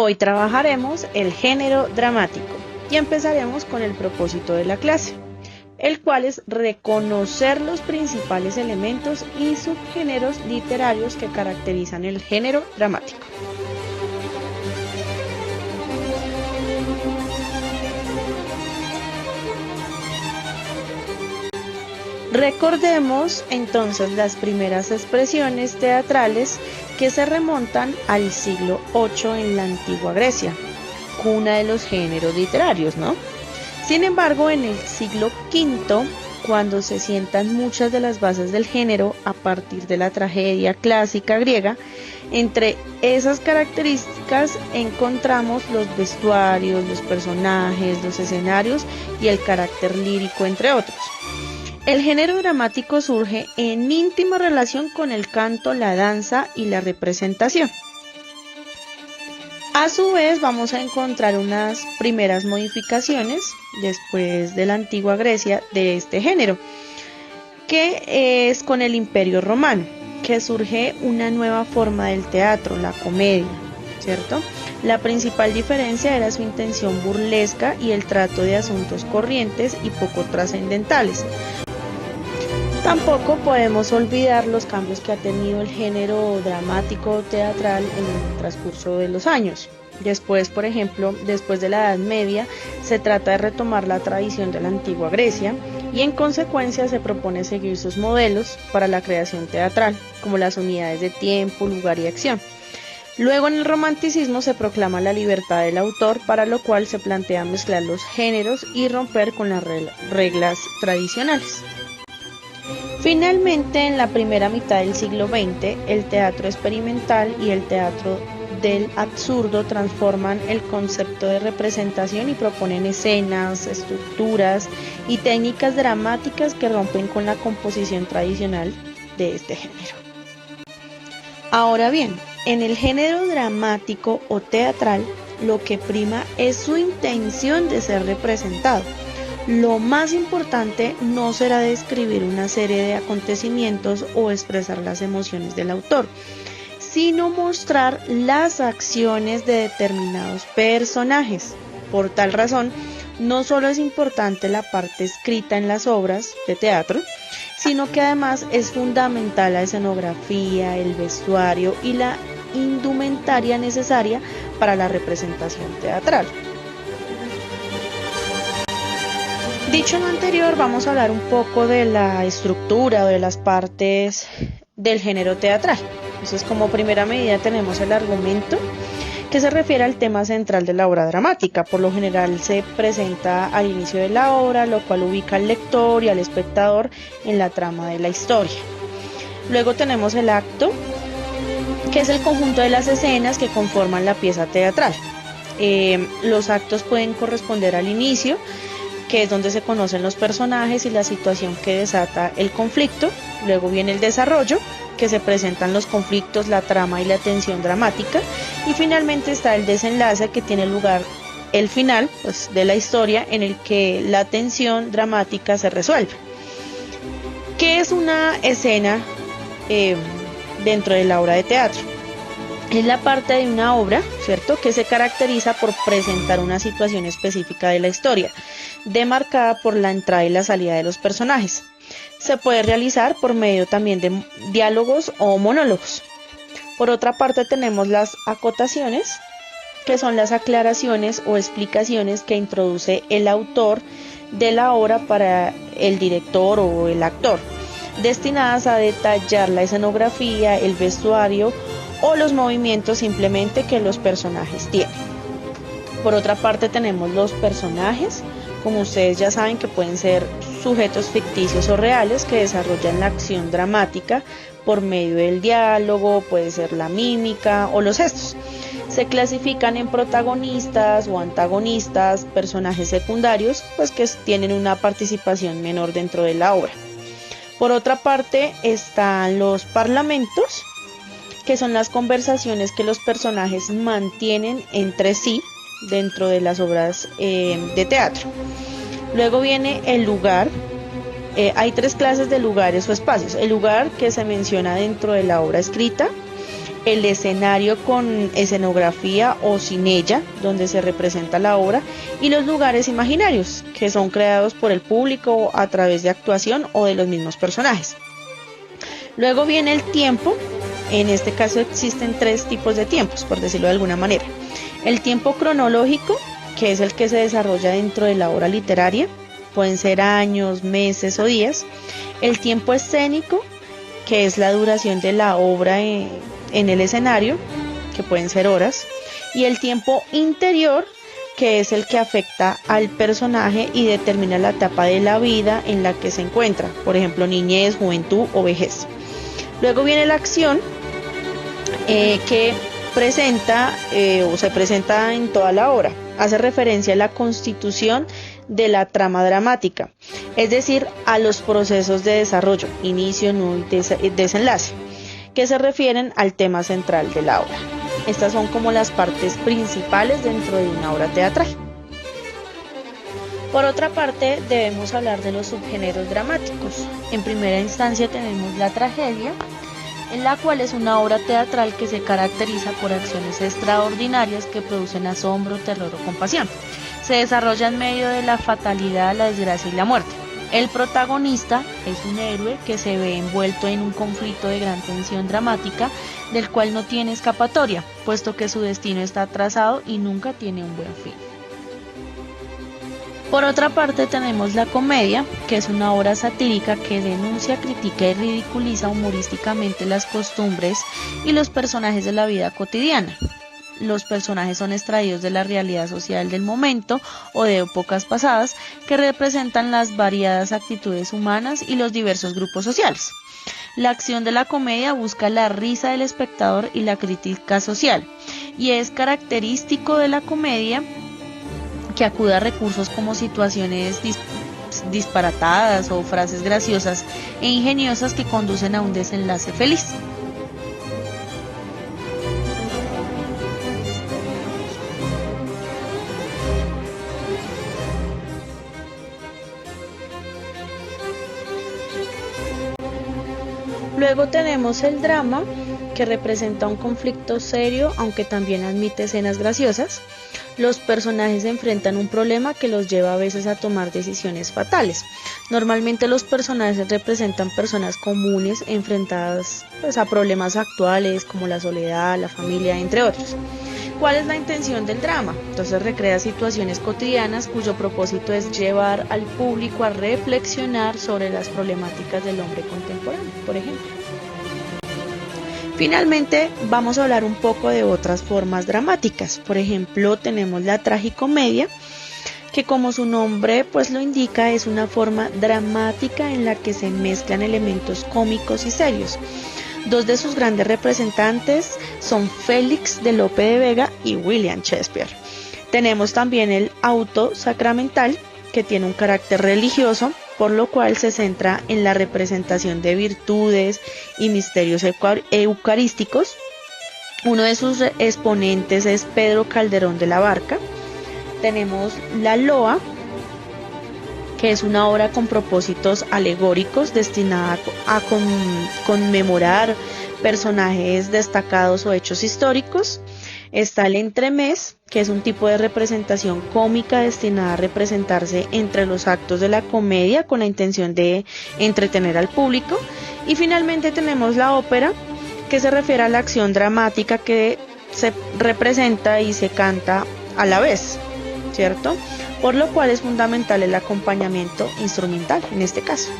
Hoy trabajaremos el género dramático y empezaremos con el propósito de la clase, el cual es reconocer los principales elementos y subgéneros literarios que caracterizan el género dramático. Recordemos entonces las primeras expresiones teatrales que se remontan al siglo VIII en la antigua Grecia, cuna de los géneros literarios, ¿no? Sin embargo, en el siglo V, cuando se sientan muchas de las bases del género a partir de la tragedia clásica griega, entre esas características encontramos los vestuarios, los personajes, los escenarios y el carácter lírico, entre otros. El género dramático surge en íntima relación con el canto, la danza y la representación. A su vez vamos a encontrar unas primeras modificaciones después de la antigua Grecia de este género, que es con el Imperio Romano, que surge una nueva forma del teatro, la comedia, ¿cierto? La principal diferencia era su intención burlesca y el trato de asuntos corrientes y poco trascendentales. Tampoco podemos olvidar los cambios que ha tenido el género dramático teatral en el transcurso de los años. Después, por ejemplo, después de la Edad Media, se trata de retomar la tradición de la antigua Grecia y en consecuencia se propone seguir sus modelos para la creación teatral, como las unidades de tiempo, lugar y acción. Luego en el romanticismo se proclama la libertad del autor, para lo cual se plantea mezclar los géneros y romper con las reglas tradicionales. Finalmente, en la primera mitad del siglo XX, el teatro experimental y el teatro del absurdo transforman el concepto de representación y proponen escenas, estructuras y técnicas dramáticas que rompen con la composición tradicional de este género. Ahora bien, en el género dramático o teatral, lo que prima es su intención de ser representado. Lo más importante no será describir una serie de acontecimientos o expresar las emociones del autor, sino mostrar las acciones de determinados personajes. Por tal razón, no solo es importante la parte escrita en las obras de teatro, sino que además es fundamental la escenografía, el vestuario y la indumentaria necesaria para la representación teatral. Dicho lo anterior, vamos a hablar un poco de la estructura o de las partes del género teatral. Entonces, como primera medida tenemos el argumento, que se refiere al tema central de la obra dramática. Por lo general se presenta al inicio de la obra, lo cual ubica al lector y al espectador en la trama de la historia. Luego tenemos el acto, que es el conjunto de las escenas que conforman la pieza teatral. Los actos pueden corresponder al inicio, que es donde se conocen los personajes y la situación que desata el conflicto. Luego viene el desarrollo, que se presentan los conflictos, la trama y la tensión dramática. Y finalmente está el desenlace, que tiene lugar el final, pues, de la historia, en el que la tensión dramática se resuelve. ¿Qué es una escena dentro de la obra de teatro? Es la parte de una obra, ¿cierto?, que se caracteriza por presentar una situación específica de la historia, demarcada por la entrada y la salida de los personajes. Se puede realizar por medio también de diálogos o monólogos. Por otra parte tenemos las acotaciones, que son las aclaraciones o explicaciones que introduce el autor de la obra para el director o el actor, destinadas a detallar la escenografía, el vestuario o los movimientos simplemente que los personajes tienen. Por otra parte tenemos los personajes, como ustedes ya saben, que pueden ser sujetos ficticios o reales que desarrollan la acción dramática por medio del diálogo, puede ser la mímica o los gestos. Se clasifican en protagonistas o antagonistas, personajes secundarios, pues que tienen una participación menor dentro de la obra. Por otra parte están los parlamentos, que son las conversaciones que los personajes mantienen entre sí dentro de las obras de teatro. Luego viene el lugar. Hay tres clases de lugares o espacios. El lugar, que se menciona dentro de la obra escrita, el escenario con escenografía o sin ella, donde se representa la obra, y los lugares imaginarios, que son creados por el público a través de actuación o de los mismos personajes. Luego viene el tiempo. En este caso existen tres tipos de tiempos, por decirlo de alguna manera. El tiempo cronológico, que es el que se desarrolla dentro de la obra literaria, pueden ser años, meses o días. El tiempo escénico, que es la duración de la obra en el escenario, que pueden ser horas. Y el tiempo interior, que es el que afecta al personaje y determina la etapa de la vida en la que se encuentra, por ejemplo, niñez, juventud o vejez. Luego viene la acción, que presenta o se presenta en toda la obra. Hace referencia a la constitución de la trama dramática, es decir, a los procesos de desarrollo, inicio, nudo y desenlace, que se refieren al tema central de la obra. Estas son como las partes principales dentro de una obra teatral. Por otra parte, debemos hablar de los subgéneros dramáticos. En primera instancia tenemos la tragedia, en la cual es una obra teatral que se caracteriza por acciones extraordinarias que producen asombro, terror o compasión. Se desarrolla en medio de la fatalidad, la desgracia y la muerte. El protagonista es un héroe que se ve envuelto en un conflicto de gran tensión dramática, del cual no tiene escapatoria, puesto que su destino está trazado y nunca tiene un buen fin. Por otra parte tenemos la comedia, que es una obra satírica que denuncia, critica y ridiculiza humorísticamente las costumbres y los personajes de la vida cotidiana. Los personajes son extraídos de la realidad social del momento o de épocas pasadas, que representan las variadas actitudes humanas y los diversos grupos sociales. La acción de la comedia busca la risa del espectador y la crítica social, y es característico de la comedia que acude a recursos como situaciones disparatadas o frases graciosas e ingeniosas que conducen a un desenlace feliz. Luego tenemos el drama, que representa un conflicto serio, aunque también admite escenas graciosas. Los personajes enfrentan un problema que los lleva a veces a tomar decisiones fatales. Normalmente los personajes representan personas comunes enfrentadas a problemas actuales como la soledad, la familia, entre otros. ¿Cuál es la intención del drama? Entonces recrea situaciones cotidianas cuyo propósito es llevar al público a reflexionar sobre las problemáticas del hombre contemporáneo, por ejemplo. Finalmente, vamos a hablar un poco de otras formas dramáticas. Por ejemplo, tenemos la tragicomedia, que como su nombre pues lo indica, es una forma dramática en la que se mezclan elementos cómicos y serios. Dos de sus grandes representantes son Félix de Lope de Vega y William Shakespeare. Tenemos también el auto sacramental, que tiene un carácter religioso, por lo cual se centra en la representación de virtudes y misterios eucarísticos. Uno de sus exponentes es Pedro Calderón de la Barca. Tenemos la loa, que es una obra con propósitos alegóricos destinada a conmemorar personajes destacados o hechos históricos. Está el entremés, que es un tipo de representación cómica destinada a representarse entre los actos de la comedia con la intención de entretener al público. Y finalmente tenemos la ópera, que se refiere a la acción dramática que se representa y se canta a la vez, ¿cierto? Por lo cual es fundamental el acompañamiento instrumental en este caso.